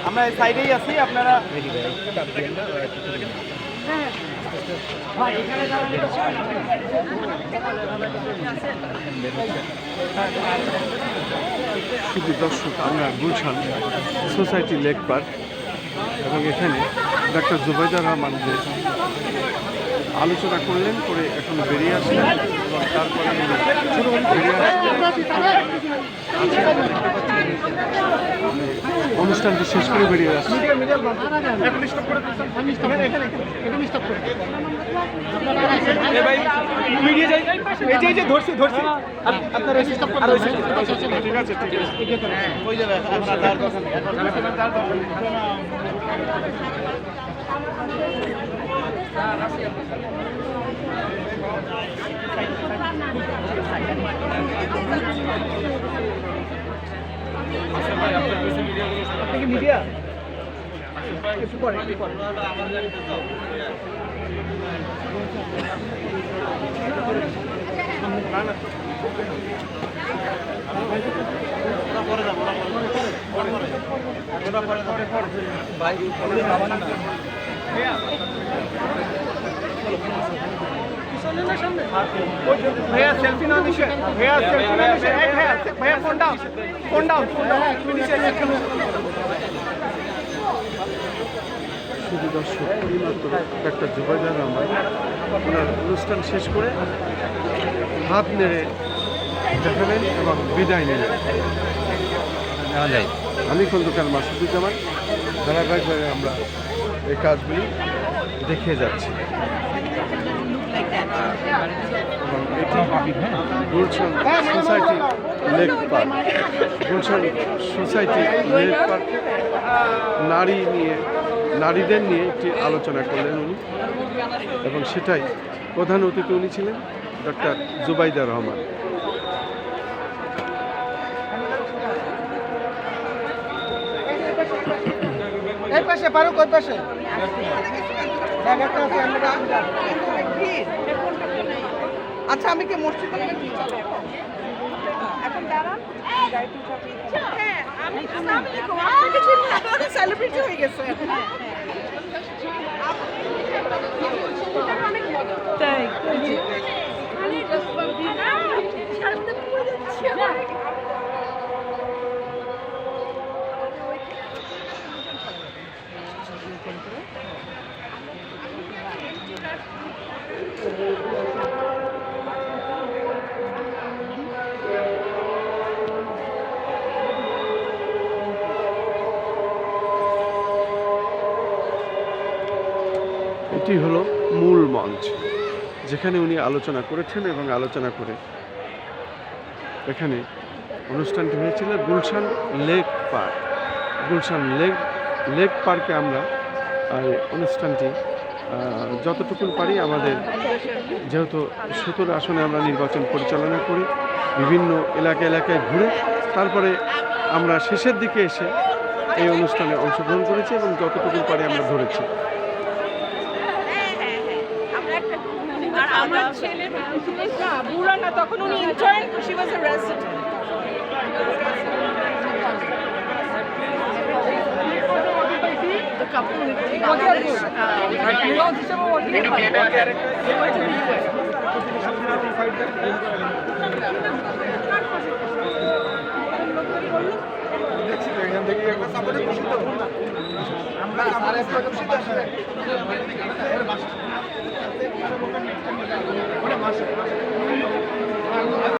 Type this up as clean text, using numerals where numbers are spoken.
আমরা এই সাইডেই আছি, আপনারা শুধু দর্শক, আমরা গুলশান সোসাইটি লেক পার্ক এবং এখানে ডাক্তার জুবাইদা রহমান যে আলোচনা করলেন, করে এখন বেরিয়ে আসলেন এবং তারপরে বেরিয়ে অনুষ্ঠানটি শেষ করে বেরিয়ে আসছে। ঠিক আছে, মিডিয়া একটু পরে भैया सेल्फी ना नीचे, भैया सेल्फी ना नीचे, भैया फोन डाउन, শুধু দর্শক, এইমাত্র ডাক্তার জুবাইদা রহমান ওনার অনুষ্ঠান শেষ করে হাত নেড়ে দেখালেন এবং বিদায় নিলেন। আমি খন্দকার মাসুদুজ্জামান, ধারাবাহিকভাবে আমরা এই কাজগুলি দেখে যাচ্ছি এবং এটি Gulshan society lake park. Gulshan society lake park নারীদের নিয়ে একটি আলোচনা করলেন উনি, এবং সেটাই প্রধান অতিথি উনি ছিলেন ডক্টর জুবাইদা রহমান। আচ্ছা, আমি কি মসজিদ এখন দাঁড়ান, হ্যাঁ আমি সেলিব্রিটি হয়ে গেছে। তাই এটি হলো মূল মঞ্চ, যেখানে উনি আলোচনা করেছেন এবং আলোচনা করে এখানে অনুষ্ঠানটি হয়েছিল Gulshan lake park. Gulshan lake পার্কে আমরা অনুষ্ঠানটি যতটুকু পারি, আমাদের যেহেতু 17 আসনে আমরা নির্বাচন পরিচালনা করি, বিভিন্ন এলাকায় ঘুরে তারপরে আমরা শেষের দিকে এসে এই অনুষ্ঠানে অংশগ্রহণ করেছি এবং যতটুকু পারি আমরা ধরেছি। আমার ছেলে বুড়া না, তখন উনি intern, she was a resident. The couple with আমরা